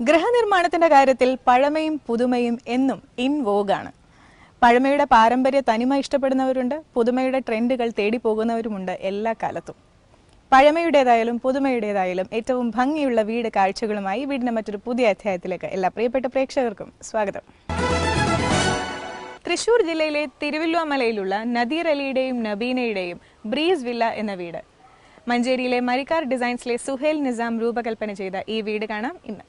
ഗൃഹനിർമ്മാണത്തിന്റെ കാര്യത്തിൽ പഴമയും പുതുമയും എന്നും ഇൻ വോഗാണ്. പഴമയുടെ പാരമ്പര്യ തനിമ ഇഷ്ടപ്പെടുന്നവരുണ്ട്, പുതുമയുടെ ട്രെൻഡുകൾ തേടി പോകുന്നവരുമുണ്ട് എല്ലാ കാലത്തും. പഴമയുടേതായാലും പുതുമയുടേതായാലും ഏറ്റവും ഭംഗിയുള്ള വീട് കാഴ്ചകളുമായി വീടിന്റെ മറ്റൊരു പുതിയ അധ്യായത്തിലേക്ക് എല്ലാ പ്രിയപ്പെട്ട പ്രേക്ഷകർക്കും സ്വാഗതം. തൃശൂർ ജില്ലയിലെ തിരുവല്ലുവമലയിലുള്ള നദീർ അലിയുടെയും നബീനയുടെയും ബ്രീസ് വില്ല എന്ന വീട്. മഞ്ചേരിയിലെ മരിക്കാർ ഡിസൈൻസിലെ സുഹേൽ നിസാം രൂപകൽപ്പന ചെയ്ത ഈ വീട് കാണാം ഇന്ന്.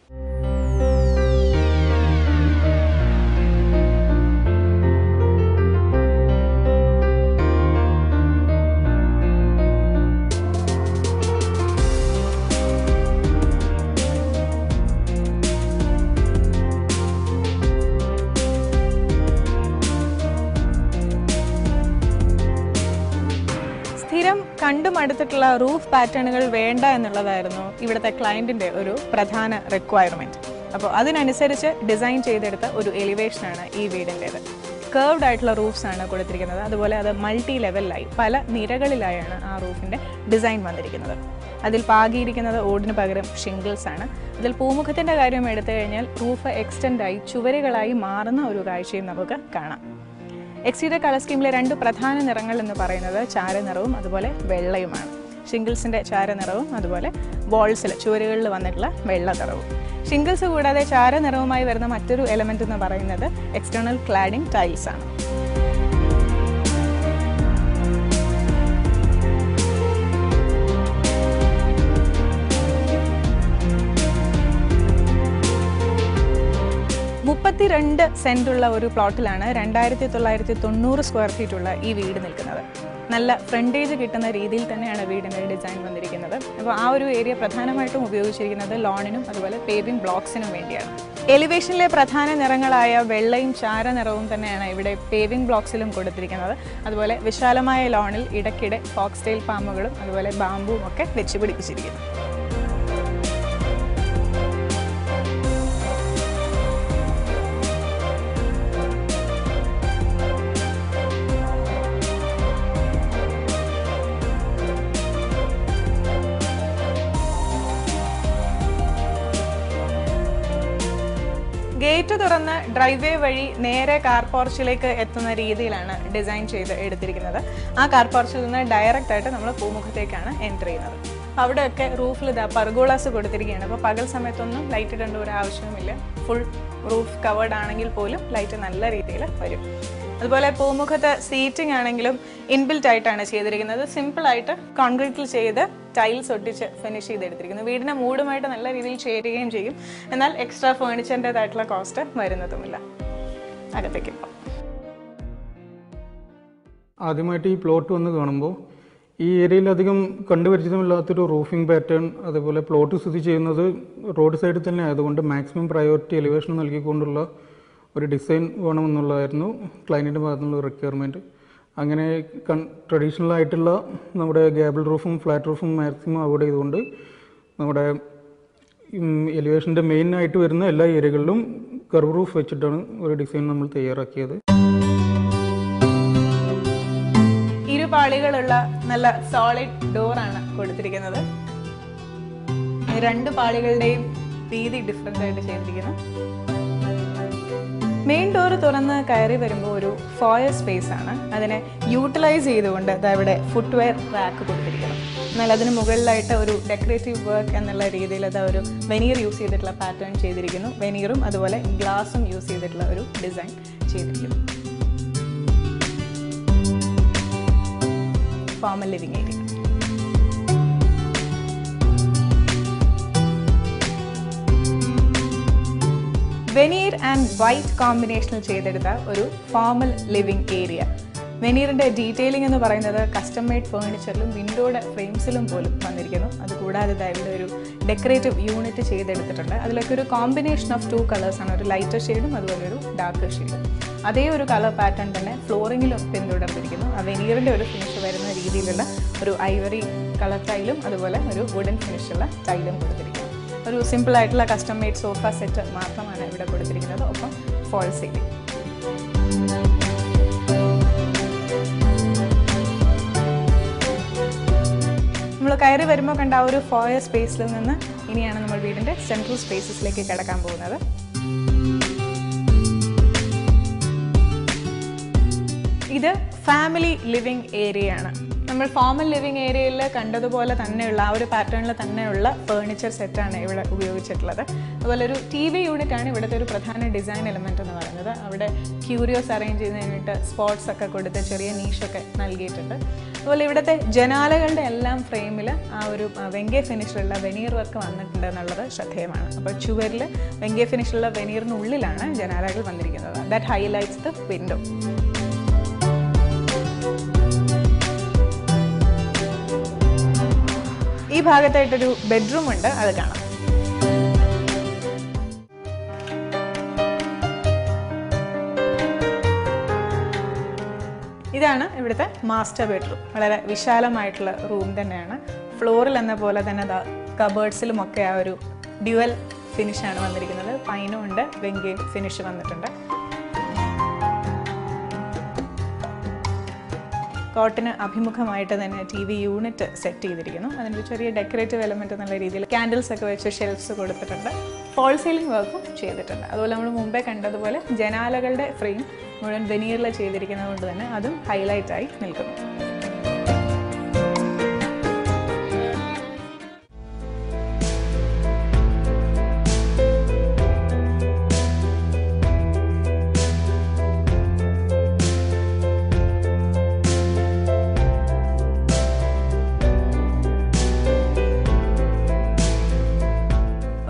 സ്ഥിരം കണ്ടുമടുത്തിട്ടുള്ള റൂഫ് പാറ്റേണുകൾ വേണ്ട എന്നുള്ളതായിരുന്നു ഇവിടുത്തെ ക്ലയന്റിന്റെ ഒരു പ്രധാന റിക്വയർമെന്റ്. അപ്പോൾ അതിനനുസരിച്ച് ഡിസൈൻ ചെയ്തെടുത്ത ഒരു എലിവേഷനാണ് ഈ വീടിൻ്റെത്. കർവ്ഡ് ആയിട്ടുള്ള റൂഫ്സ് ആണ് കൊടുത്തിരിക്കുന്നത്. അതുപോലെ അത് മൾട്ടി ലെവലിലായി പല നിരകളിലായാണ് ആ റൂഫിന്റെ ഡിസൈൻ വന്നിരിക്കുന്നത്. അതിൽ പാകിയിരിക്കുന്നത് ഓടിന് പകരം ഷിംഗിൾസ് ആണ്. അതിൽ പൂമുഖത്തിന്റെ കാര്യം എടുത്തു കഴിഞ്ഞാൽ റൂഫ് എക്സ്റ്റെൻഡായി ചുവരുകളായി മാറുന്ന ഒരു കാഴ്ചയും നമുക്ക് കാണാം. എക്സ്റ്റീരിയർ കളർ സ്കീമിലെ രണ്ട് പ്രധാന നിറങ്ങൾ എന്ന് പറയുന്നത് ചാരനിറവും അതുപോലെ വെള്ളയുമാണ്. ഷിംഗിൾസിന്റെ ചാരനിറവും അതുപോലെ വാൾസിൽ ചുവരുകളിൽ വന്നിട്ടുള്ള വെള്ള നിറവും. ഷിംഗിൾസ് കൂടാതെ ചാരനിറവുമായി വരുന്ന മറ്റൊരു എലമെന്റ് എന്ന് പറയുന്നത് എക്സ്റ്റേണൽ ക്ലാഡിംഗ് ടൈൽസ് ആണ്. ണ്ട് സെന്റുള്ള ഒരു പ്ലോട്ടിലാണ് 2990 സ്ക്വയർ ഫീറ്റ് ഉള്ള ഈ വീട് നിൽക്കുന്നത്. നല്ല ഫ്രണ്ടേജ് കിട്ടുന്ന രീതിയിൽ തന്നെയാണ് വീടിൻ്റെ ഡിസൈൻ വന്നിരിക്കുന്നത്. അപ്പോൾ ആ ഒരു ഏരിയ പ്രധാനമായിട്ടും ഉപയോഗിച്ചിരിക്കുന്നത് ലോണിനും അതുപോലെ പേവിംഗ് ബ്ലോക്സിനും വേണ്ടിയാണ്. എലിവേഷനിലെ പ്രധാന നിറങ്ങളായ വെള്ളയും ചാരനിറവും തന്നെയാണ് ഇവിടെ പേവിംഗ് ബ്ലോക്സിലും കൊടുത്തിരിക്കുന്നത്. അതുപോലെ വിശാലമായ ലോണിൽ ഇടയ്ക്കിടെ ഫോക്സ്ടെയിൽ പാമ്പുകളും അതുപോലെ ബാമ്പുവും ഒക്കെ വെച്ച് പിടിപ്പിച്ചിരിക്കുന്നു. ഗേറ്റ് തുറന്ന് ഡ്രൈവേ വഴി നേരെ കാർ പോർച്ചിലേക്ക് എത്തുന്ന രീതിയിലാണ് ഡിസൈൻ ചെയ്ത് എടുത്തിരിക്കുന്നത്. ആ കാർ പോർച്ചിൽ നിന്ന് ഡയറക്റ്റ് ആയിട്ട് നമ്മൾ പൂമുഖത്തേക്കാണ് എൻ്റർ ചെയ്യുന്നത്. അവിടെയൊക്കെ റൂഫിൽ പർഗോളാസ് കൊടുത്തിരിക്കുകയാണ്. അപ്പോൾ പകൽ സമയത്തൊന്നും ലൈറ്റ് ഇടേണ്ട ഒരു ആവശ്യവുമില്ല. ഫുൾ റൂഫ് കവേർഡ് ആണെങ്കിൽ പോലും ലൈറ്റ് നല്ല രീതിയിൽ വരും. അതുപോലെ പൂമുഖത്ത് സീറ്റിംഗ് ആണെങ്കിലും ഇൻബിൽറ്റ് ആയിട്ടാണ് ചെയ്തിരിക്കുന്നത്. സിമ്പിളായിട്ട് കോൺക്രീറ്റിൽ ചെയ്ത് ടൈൽസ് ഒട്ടിച്ച് ഫിനിഷ് ചെയ്തെടുത്തിരിക്കുന്നു. വീടിൻ്റെ മൂടുമായിട്ട് നല്ല രീതിയിൽ ചേരുകയും ചെയ്യും. എന്നാൽ എക്സ്ട്രാ ഫേർണിച്ചറിൻ്റെതായിട്ടുള്ള കോസ്റ്റ് വരുന്നതുമില്ല. അകത്തേക്ക് ആദ്യമായിട്ട് ഈ പ്ലോട്ട് വന്ന് കാണുമ്പോൾ ഈ ഏരിയയിൽ അധികം കണ്ടുപരിചിതമില്ലാത്തൊരു റൂഫിംഗ് പാറ്റേൺ, അതേപോലെ പ്ലോട്ട് സ്ഥിതി ചെയ്യുന്നത് റോഡ് സൈഡിൽ തന്നെ ആയതുകൊണ്ട് മാക്സിമം പ്രയോറിറ്റി എലിവേഷൻ നൽകിക്കൊണ്ടുള്ള ഒരു ഡിസൈൻ വേണമെന്നുള്ളതായിരുന്നു ക്ലയൻറ്റിൻ്റെ ഭാഗത്തുനിന്നുള്ള റിക്വയർമെൻറ്റ്. അങ്ങനെ ട്രഡീഷണൽ ആയിട്ടുള്ള നമ്മുടെ ഗാബിൾ റൂഫും ഫ്ലാറ്റ് റൂഫും മാക്സിമം അവോയ്ഡ് ചെയ്തുകൊണ്ട് നമ്മുടെ എലിവേഷൻ്റെ മെയിൻ ആയിട്ട് വരുന്ന എല്ലാ ഏരിയകളിലും കർവ് റൂഫ് വെച്ചിട്ടാണ് ഒരു ഡിസൈൻ നമ്മൾ തയ്യാറാക്കിയത്. ഇരുപാളികളുള്ള നല്ല സോളിഡ് ഡോറാണ് കൊടുത്തിരിക്കുന്നത്. രണ്ട് പാളികളുടെയും രീതി ഡിഫറെൻ്റ് ആയിട്ട് ചെയ്തിരിക്കുന്നു. മെയിൻ ഡോർ തുറന്ന് കയറി വരുമ്പോൾ ഒരു ഫോയർ സ്പേസ് ആണ്. അതിനെ യൂട്ടിലൈസ് ചെയ്തുകൊണ്ട് ഇവിടെ ഫുട്വെയർ റാക്ക് കൊടുത്തിരിക്കുന്നു. എന്നാൽ അതിന് മുകളിലായിട്ട് ഒരു ഡെക്കറേറ്റീവ് വർക്ക് എന്നുള്ള രീതിയിൽ ഒരു വെനീർ യൂസ് ചെയ്തിട്ടുള്ള പാറ്റേൺ ചെയ്തിരിക്കുന്നു. വെനീറും അതുപോലെ ഗ്ലാസും യൂസ് ചെയ്തിട്ടുള്ള ഒരു ഡിസൈൻ ചെയ്തിരിക്കുന്നു. Formal living area. Veneer and white കോമ്പിനേഷനിൽ ചെയ്തെടുത്ത ഒരു ഫോമൽ ലിവിംഗ് ഏരിയ. വെനീറിൻ്റെ ഡീറ്റെയിലിംഗ് എന്ന് പറയുന്നത് കസ്റ്റം മെയ്ഡ് ഫേർണിച്ചറിലും വിൻഡോയുടെ ഫ്രെയിംസിലും പോലും വന്നിരിക്കുന്നു. അതുകൂടാതെ ഇവിടെ ഒരു ഡെക്കറേറ്റീവ് യൂണിറ്റ് ചെയ്തെടുത്തിട്ടുണ്ട്. അതിലൊക്കെ ഒരു കോമ്പിനേഷൻ ഓഫ് 2 കളേഴ്സാണ്, ഒരു ലൈറ്റർ ഷെയ്ഡും അതുപോലെ ഒരു ഡാർക്കർ ഷെയ്ഡും. അതേ ഒരു കളർ പാറ്റേൺ തന്നെ ഫ്ലോറിങ്ങിലും പിന്തുടർന്നിരിക്കുന്നു. ആ വെനീറിൻ്റെ ഒരു ഫിനിഷ് വരുന്ന രീതിയിലുള്ള ഒരു ഐവറി കളർ ടൈലും അതുപോലെ ഒരു വുഡൻ ഫിനിഷുള്ള ടൈലും കൊടുത്തിരിക്കുന്നു. ഒരു സിമ്പിൾ ആയിട്ടുള്ള കസ്റ്റം മെയ്ഡ് സോഫ സെറ്റ് മാത്രമാണ് ഇവിടെ കൊടുത്തിരിക്കുന്നത്. ഒപ്പം ഫോൾ സീലിംഗ്. നമ്മൾ കയറി വരുമ്പോൾ കണ്ട ആ ഒരു ഫോയർ സ്പേസിൽ നിന്ന് ഇനിയാണ് നമ്മൾ വീടിൻ്റെ സെൻട്രൽ സ്പേസസിലേക്ക് കടക്കാൻ പോകുന്നത്. ഇത് ഫാമിലി ലിവിംഗ് ഏരിയ ആണ്. നമ്മൾ ഫോമൽ ലിവിംഗ് ഏരിയയിൽ കണ്ടതുപോലെ തന്നെയുള്ള ആ ഒരു പാറ്റേണിൽ തന്നെയുള്ള ഫേർണിച്ചർ സെറ്റാണ് ഇവിടെ ഉപയോഗിച്ചിട്ടുള്ളത്. അതുപോലെ ഒരു TV യൂണിറ്റാണ് ഇവിടുത്തെ ഒരു പ്രധാന ഡിസൈൻ എലമെൻ്റ് എന്ന് പറയുന്നത്. അവിടെ ക്യൂരിയോസ് അറേഞ്ച് ചെയ്യുന്നതിനായിട്ട് സ്പോട്ട്സ് ഒക്കെ കൊടുത്ത് ചെറിയ നീഷൊക്കെ നൽകിയിട്ടുണ്ട്. അതുപോലെ ഇവിടുത്തെ ജനാലകളുടെ എല്ലാം ഫ്രെയിമിൽ ആ ഒരു വെങ്കേ ഫിനിഷിലുള്ള വെനീർ വർക്ക് വന്നിട്ടുണ്ട് എന്നുള്ളത് ശ്രദ്ധേയമാണ്. അപ്പോൾ ചുവരിൽ വെങ്കേ ഫിനിഷിലുള്ള വെനീറിനുള്ളിലാണ് ജനാലകൾ വന്നിരിക്കുന്നത്. That highlights the window. ഈ ഭാഗത്തായിട്ടൊരു ബെഡ്റൂം ഉണ്ട്, അത് കാണാം. ഇതാണ് ഇവിടുത്തെ മാസ്റ്റർ ബെഡ്റൂം. വളരെ വിശാലമായിട്ടുള്ള റൂം തന്നെയാണ്. ഫ്ലോറിൽ എന്ന പോലെ തന്നെ കബേർഡ്സിലും ഒക്കെ ആ ഒരു ഡ്യുവൽ ഫിനിഷാണ് വന്നിരിക്കുന്നത്. പൈനും ഉണ്ട്, വെങ്കയും ഫിനിഷ് വന്നിട്ടുണ്ട്. കോട്ടിന് അഭിമുഖമായിട്ട് തന്നെ TV യൂണിറ്റ് സെറ്റ് ചെയ്തിരിക്കുന്നു. അതിനൊരു ചെറിയ ഡെക്കറേറ്റീവ് എലമെൻറ്റ് എന്നുള്ള രീതിയിൽ ക്യാൻഡിൽസ് ഒക്കെ വെച്ച് ഷെൽഫ്സ് കൊടുത്തിട്ടുണ്ട്. ഫോൾ സീലിംഗ് വർക്കും ചെയ്തിട്ടുണ്ട്. അതുപോലെ നമ്മൾ മുമ്പേ കണ്ടതുപോലെ ജനാലകളുടെ ഫ്രെയിം മുഴുവൻ വെനീറിൽ ചെയ്തിരിക്കുന്നത് കൊണ്ട് തന്നെ അതും ഹൈലൈറ്റായി നിൽക്കുന്നു.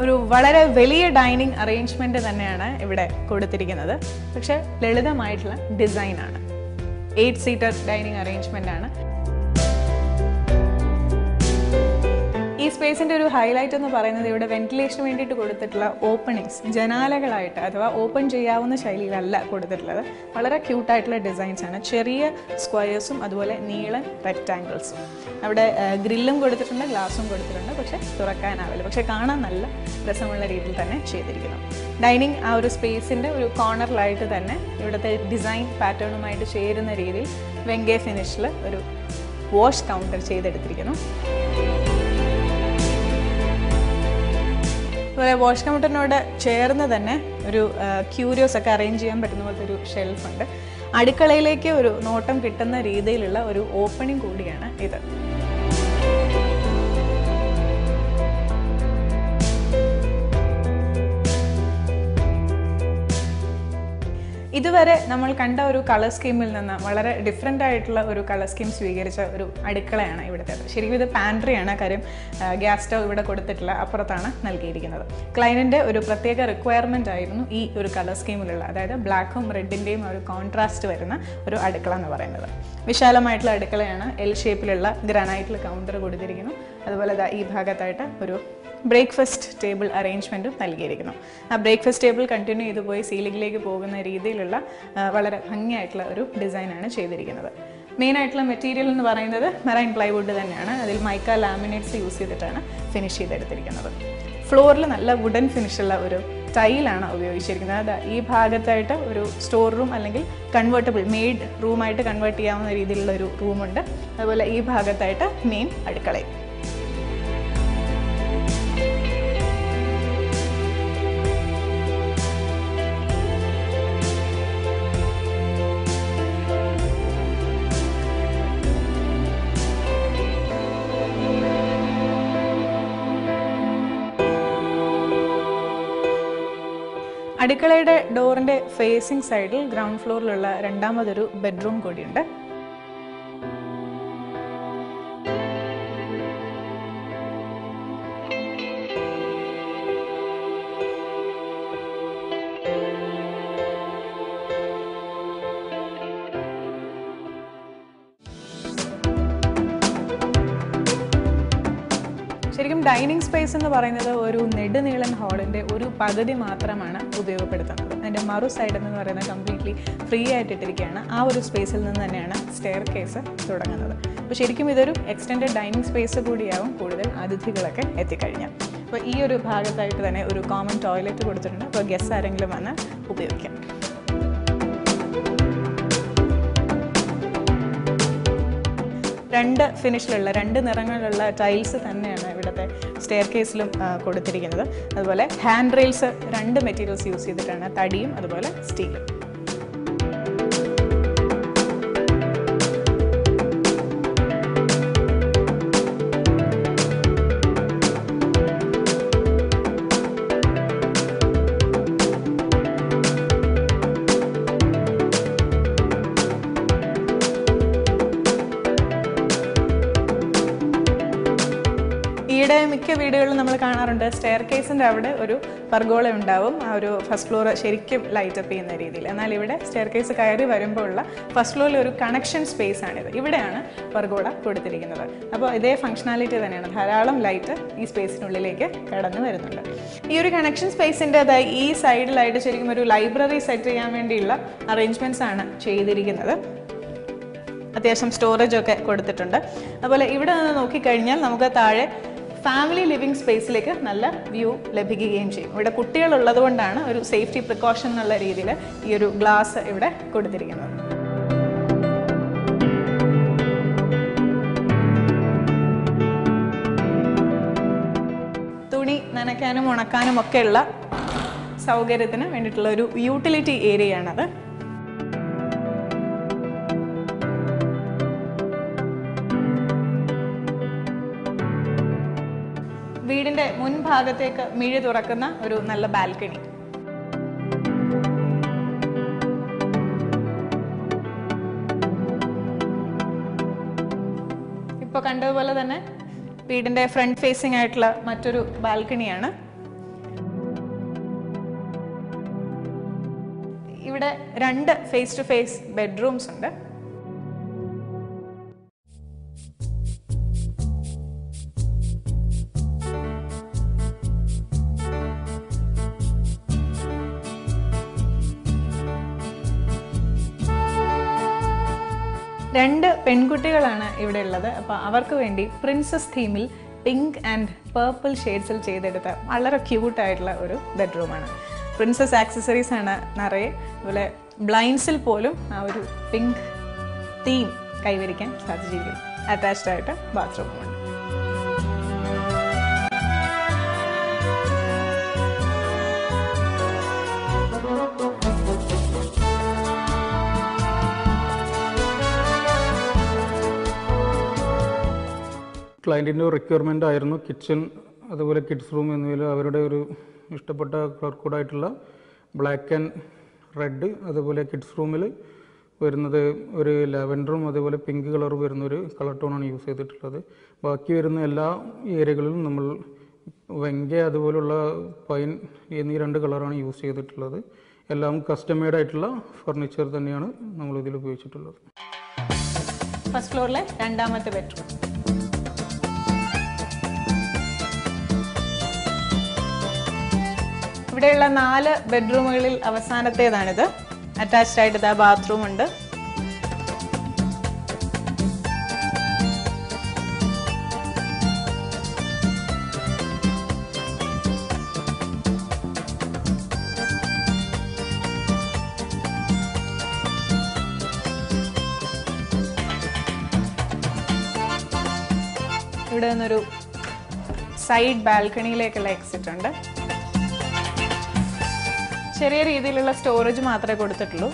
ഒരു വളരെ വലിയ ഡൈനിങ് അറേഞ്ച്മെൻറ്റ് തന്നെയാണ് ഇവിടെ കൊടുത്തിരിക്കുന്നത്. പക്ഷേ ലളിതമായിട്ടുള്ള ഡിസൈനാണ്. 8 സീറ്റർ ഡൈനിങ് അറേഞ്ച്മെൻ്റ് ആണ്. ഈ സ്പേസിൻ്റെ ഒരു ഹൈലൈറ്റ് എന്ന് പറയുന്നത് ഇവിടെ വെന്റിലേഷന് വേണ്ടിയിട്ട് കൊടുത്തിട്ടുള്ള ഓപ്പണിങ്സ് ജനാലകളായിട്ട് അഥവാ ഓപ്പൺ ചെയ്യാവുന്ന ശൈലിയിലല്ല കൊടുത്തിട്ടുള്ളത്. വളരെ ക്യൂട്ടായിട്ടുള്ള ഡിസൈൻസ് ആണ്. ചെറിയ സ്ക്വയേഴ്സും അതുപോലെ നീളൻ റെക്റ്റാങ്കിൾസും. അവിടെ ഗ്രില്ലും കൊടുത്തിട്ടുണ്ട്, ഗ്ലാസും കൊടുത്തിട്ടുണ്ട്. പക്ഷേ തുറക്കാനാവില്ല. പക്ഷേ കാണാൻ നല്ല രസമുള്ള രീതിയിൽ തന്നെ ചെയ്തിരിക്കുന്നു. ഡൈനിങ് ആ ഒരു സ്പേസിൻ്റെ ഒരു കോർണറിലായിട്ട് തന്നെ ഇവിടുത്തെ ഡിസൈൻ പാറ്റേണുമായിട്ട് ചേരുന്ന രീതിയിൽ വെങ്കേ ഫിനിഷിൽ ഒരു വാഷ് കൗണ്ടർ ചെയ്തെടുത്തിരിക്കുന്നു. അതുപോലെ വാഷ് കൗണ്ടറിനോട് ചേർന്ന് തന്നെ ഒരു ക്യൂരിയോസ് ഒക്കെ അറേഞ്ച് ചെയ്യാൻ പറ്റുന്ന പോലത്തെ ഒരു ഷെൽഫുണ്ട്. അടുക്കളയിലേക്ക് ഒരു നോട്ടം കിട്ടുന്ന രീതിയിലുള്ള ഒരു ഓപ്പണിംഗ് കൂടിയാണ് ഇത്. ഇതുവരെ നമ്മൾ കണ്ട ഒരു കളർ സ്കീമിൽ നിന്ന് വളരെ ഡിഫറെൻ്റ് ആയിട്ടുള്ള ഒരു കളർ സ്കീം സ്വീകരിച്ച ഒരു അടുക്കളയാണ് ഇവിടുത്തേത്. ശരിക്കും ഇത് പാൻട്രിയാണ്. കാര്യം ഗ്യാസ് സ്റ്റവ് ഇവിടെ കൊടുത്തിട്ടില്ല, അപ്പുറത്താണ് നൽകിയിരിക്കുന്നത്. ക്ലയൻറ്റിൻ്റെ ഒരു പ്രത്യേക റിക്വയർമെൻ്റ് ആയിരുന്നു ഈ ഒരു കളർ സ്കീമിലുള്ള, അതായത് ബ്ലാക്കും റെഡിൻ്റെയും ഒരു കോൺട്രാസ്റ്റ് വരുന്ന ഒരു അടുക്കള എന്ന് പറയുന്നത്. വിശാലമായിട്ടുള്ള അടുക്കളയാണ്. L ഷേപ്പിലുള്ള ഗ്രാനൈറ്റിൽ കൗണ്ടർ കൊടുത്തിരിക്കുന്നു. അതുപോലെ ഈ ഭാഗത്തായിട്ട് ഒരു ബ്രേക്ക്ഫാസ്റ്റ് ടേബിൾ അറേഞ്ച്മെൻറ്റും നൽകിയിരിക്കുന്നു. ആ ബ്രേക്ക്ഫാസ്റ്റ് ടേബിൾ കണ്ടിന്യൂ ചെയ്ത് പോയി സീലിംഗിലേക്ക് പോകുന്ന രീതിയിലുള്ള വളരെ ഭംഗിയായിട്ടുള്ള ഒരു ഡിസൈനാണ് ചെയ്തിരിക്കുന്നത്. മെയിനായിട്ടുള്ള മെറ്റീരിയൽ എന്ന് പറയുന്നത് മെറൈൻ പ്ലൈവുഡ് തന്നെയാണ്. അതിൽ മൈക്ക ലാമിനേറ്റ്സ് യൂസ് ചെയ്തിട്ടാണ് ഫിനിഷ് ചെയ്തെടുത്തിരിക്കുന്നത്. ഫ്ലോറിൽ നല്ല വുഡൻ ഫിനിഷുള്ള ഒരു ടൈലാണ് ഉപയോഗിച്ചിരിക്കുന്നത്. ഈ ഭാഗത്തായിട്ട് ഒരു സ്റ്റോർ റൂം അല്ലെങ്കിൽ കൺവേർട്ടബിൾ മെയ്ഡ് റൂമായിട്ട് കൺവേർട്ട് ചെയ്യാവുന്ന രീതിയിലുള്ള ഒരു റൂമുണ്ട്. അതുപോലെ ഈ ഭാഗത്തായിട്ട് മെയിൻ അടുക്കളയും. അടുക്കളയുടെ ഡോറിൻ്റെ ഫേസിംഗ് സൈഡിൽ ഗ്രൗണ്ട് ഫ്ലോറിലുള്ള രണ്ടാമതൊരു ബെഡ്റൂം കൂടിയുണ്ട്. ശരിക്കും ഡൈനിങ് സ്പേസ് എന്ന് പറയുന്നത് ഒരു നെടുനീളൻ ഹാളിൻ്റെ ഒരു പകുതി മാത്രമാണ് ഉപയോഗപ്പെടുത്തുന്നത്. അതിൻ്റെ മറു സൈഡ് എന്ന് പറയുന്നത് കംപ്ലീറ്റ്ലി ഫ്രീ ആയിട്ടിട്ടിരിക്കുകയാണ്. ആ ഒരു സ്പേസിൽ നിന്ന് തന്നെയാണ് സ്റ്റെയർ കേസ് തുടങ്ങുന്നത്. അപ്പോൾ ശരിക്കും ഇതൊരു എക്സ്റ്റെൻഡഡ് ഡൈനിങ് സ്പേസ് കൂടിയാവും കൂടുതൽ അതിഥികളൊക്കെ എത്തിക്കഴിഞ്ഞാൽ. അപ്പോൾ ഈ ഒരു ഭാഗത്തായിട്ട് തന്നെ ഒരു കോമൺ ടോയ്ലറ്റ് കൊടുത്തിട്ടുണ്ട്. അപ്പോൾ ഗസ്റ്റ് ആരെങ്കിലും വന്ന് ഉപയോഗിക്കാം. രണ്ട് ഫിനിഷിലുള്ള 2 നിറങ്ങളിലുള്ള ടൈൽസ് തന്നെയാണ് ഇവിടുത്തെ സ്റ്റെയർ കേസിലും കൊടുത്തിരിക്കുന്നത്. അതുപോലെ ഹാൻഡ് റെയിൽസ് 2 മെറ്റീരിയൽസ് യൂസ് ചെയ്തിട്ടാണ്, തടിയും അതുപോലെ സ്റ്റീലും. ഈയിടെ മിക്ക വീടുകളിലും നമ്മൾ കാണാറുണ്ട് സ്റ്റെയർ കേസിൻ്റെ അവിടെ ഒരു പർഗോള ഉണ്ടാവും, ആ ഒരു ഫസ്റ്റ് ഫ്ലോർ ശരിക്കും ലൈറ്റപ്പ് ചെയ്യുന്ന രീതിയിൽ. എന്നാൽ ഇവിടെ സ്റ്റെയർ കേസ് കയറി വരുമ്പോൾ ഉള്ള ഫസ്റ്റ് ഫ്ലോറിൽ ഒരു കണക്ഷൻ സ്പേസ് ആണിത്. ഇവിടെയാണ് പർഗോള കൊടുത്തിരിക്കുന്നത്. അപ്പോൾ ഇതേ ഫംഗ്ഷനാലിറ്റി തന്നെയാണ്, ധാരാളം ലൈറ്റ് ഈ സ്പേസിനുള്ളിലേക്ക് കടന്നു വരുന്നുണ്ട്. ഈ ഒരു കണക്ഷൻ സ്പേസിൻ്റെതായി ഈ സൈഡിലായിട്ട് ശരിക്കും ഒരു ലൈബ്രറി സെറ്റ് ചെയ്യാൻ വേണ്ടിയുള്ള അറേഞ്ച്മെൻറ്റ്സ് ആണ് ചെയ്തിരിക്കുന്നത്. അത്യാവശ്യം സ്റ്റോറേജ് ഒക്കെ കൊടുത്തിട്ടുണ്ട്. അതുപോലെ ഇവിടെ നിന്ന് നോക്കിക്കഴിഞ്ഞാൽ നമുക്ക് താഴെ ഫാമിലി ലിവിങ് സ്പേസിലേക്ക് നല്ല വ്യൂ ലഭിക്കുകയും ചെയ്യും. ഇവിടെ കുട്ടികളുള്ളത് കൊണ്ടാണ് ഒരു സേഫ്റ്റി പ്രിക്കോഷൻ എന്നുള്ള രീതിയിൽ ഈ ഒരു ഗ്ലാസ് ഇവിടെ കൊടുത്തിരിക്കുന്നത്. തുണി നനയ്ക്കാനും ഉണക്കാനും ഒക്കെയുള്ള സൗകര്യത്തിന് വേണ്ടിയിട്ടുള്ള ഒരു യൂട്ടിലിറ്റി ഏരിയയാണത്. വീടിന്റെ മുൻഭാഗത്തേക്ക് മിഴി തുറക്കുന്ന ഒരു നല്ല ബാൽക്കണി. ഇപ്പൊ കണ്ടതുപോലെ തന്നെ വീടിന്റെ ഫ്രണ്ട് ഫേസിംഗ് ആയിട്ടുള്ള മറ്റൊരു ബാൽക്കണിയാണ്. ഇവിടെ 2 ഫേസ് ടു ഫേസ് ബെഡ്റൂംസ് ഉണ്ട്. രണ്ട് പെൺകുട്ടികളാണ് ഇവിടെ ഉള്ളത്. അപ്പോൾ അവർക്ക് വേണ്ടി പ്രിൻസസ് തീമിൽ പിങ്ക് ആൻഡ് പേർപ്പിൾ ഷെയ്ഡ്സിൽ ചെയ്തെടുത്ത വളരെ ക്യൂട്ടായിട്ടുള്ള ഒരു ബെഡ്റൂമാണ്. പ്രിൻസസ് ആക്സസറീസ് ആണ് നിറയെ. അതുപോലെ ബ്ലൈൻഡ്സിൽ പോലും ആ ഒരു പിങ്ക് തീം കൈവരിക്കാൻ സാധിച്ചിരിക്കുന്നു. അറ്റാച്ച്ഡ് ആയിട്ട് ബാത്റൂമുണ്ട്. ക്ലയൻറ്റിൻ്റെ റിക്വയർമെൻ്റ് ആയിരുന്നു കിച്ചൺ അതുപോലെ കിഡ്സ് റൂം എന്നിവയിൽ അവരുടെ ഒരു ഇഷ്ടപ്പെട്ട കളർ കോഡായിട്ടുള്ള ബ്ലാക്ക് ആൻഡ് റെഡ്. അതുപോലെ കിഡ്സ് റൂമിൽ വരുന്നത് ഒരു ലാവൻഡറും അതുപോലെ പിങ്ക് കളർ വരുന്നൊരു കളർ ടോണാണ് യൂസ് ചെയ്തിട്ടുള്ളത്. ബാക്കി വരുന്ന എല്ലാ ഏരിയകളിലും നമ്മൾ വെങ്ക അതുപോലുള്ള പൈൻ എന്നീ 2 കളറാണ് യൂസ് ചെയ്തിട്ടുള്ളത്. എല്ലാം കസ്റ്റമൈഡ് ആയിട്ടുള്ള ഫർണിച്ചർ തന്നെയാണ് നമ്മൾ ഇതിൽ ഉപയോഗിച്ചിട്ടുള്ളത്. ഫസ്റ്റ് ഫ്ലോറിലെ 2ാമത്തെ ബെഡ്റൂം. ഇവിടെയുള്ള 4 ബെഡ്റൂമുകളിൽ അവസാനത്തേതാണിത്. അറ്റാച്ച്ഡ് ആയിട്ട് ഇതാ ബാത്റൂം ഉണ്ട്. ഇവിടെ നിന്നൊരു സൈഡ് ബാൽക്കണിയിലേക്കുള്ള എക്സിറ്റ് ഉണ്ട്. ചെറിയ രീതിയിലുള്ള സ്റ്റോറേജ് മാത്രമേ കൊടുത്തിട്ടുള്ളൂ.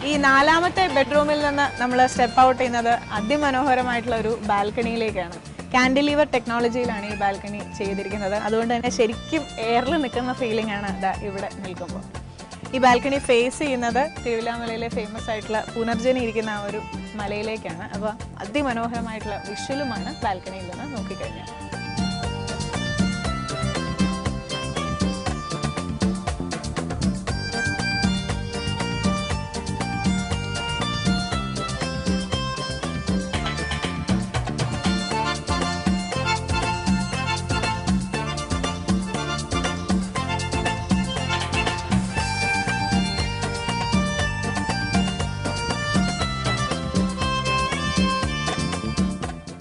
ഈ 4ാമത്തെ ബെഡ്റൂമിൽ നിന്ന് നമ്മൾ സ്റ്റെപ്പ് ഔട്ട് ചെയ്യുന്നത് അതിമനോഹരമായിട്ടുള്ള ഒരു ബാൽക്കണിയിലേക്കാണ്. കാൻഡിലീവർ ടെക്നോളജിയിലാണ് ഈ ബാൽക്കണി ചെയ്തിരിക്കുന്നത്. അതുകൊണ്ട് തന്നെ ശരിക്കും എയറിൽ നിൽക്കുന്ന ഫീലിംഗ് ആണ് ഇവിടെ നിൽക്കുമ്പോൾ. ഈ ബാൽക്കണി ഫേസ് ചെയ്യുന്നത് തിരുവില്ലാമലയിലെ ഫേമസ് ആയിട്ടുള്ള പുനർജനി ഇരിക്കുന്ന ആ ഒരു മലയിലേക്കാണ്. അപ്പോൾ അതിമനോഹരമായിട്ടുള്ള വിഷ്വലുമാണ് ബാൽക്കണിയിൽ നിന്ന് നോക്കിക്കഴിഞ്ഞാൽ.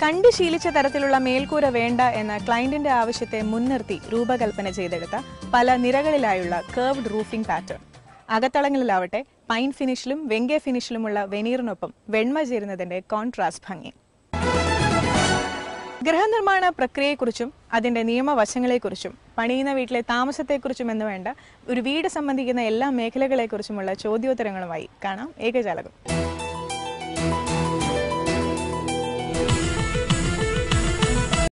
കണ്ടു ശീലിച്ച തരത്തിലുള്ള മേൽക്കൂര വേണ്ട എന്ന ക്ലയന്റിന്റെ ആവശ്യത്തെ മുൻനിർത്തി രൂപകൽപ്പന ചെയ്തെടുത്ത പല നിരകളിലായുള്ള കർവ്ഡ് റൂഫിംഗ് പാറ്റേൺ. അകത്തളങ്ങളിലാവട്ടെ പൈൻ ഫിനിഷിലും വെങ്കേ ഫിനിഷിലുമുള്ള വെനീറിനൊപ്പം വെണ്മ ചേരുന്നതിന്റെ കോൺട്രാസ്റ്റ് ഭംഗി. ഗൃഹനിർമ്മാണ പ്രക്രിയയെക്കുറിച്ചും അതിന്റെ നിയമവശങ്ങളെക്കുറിച്ചും പണിയുന്ന വീട്ടിലെ താമസത്തെക്കുറിച്ചും എന്ന് വേണ്ട ഒരു വീട് സംബന്ധിക്കുന്ന എല്ലാ മേഖലകളെക്കുറിച്ചുമുള്ള ചോദ്യോത്തരങ്ങളുമായി കാണാം ഏകജാലകം.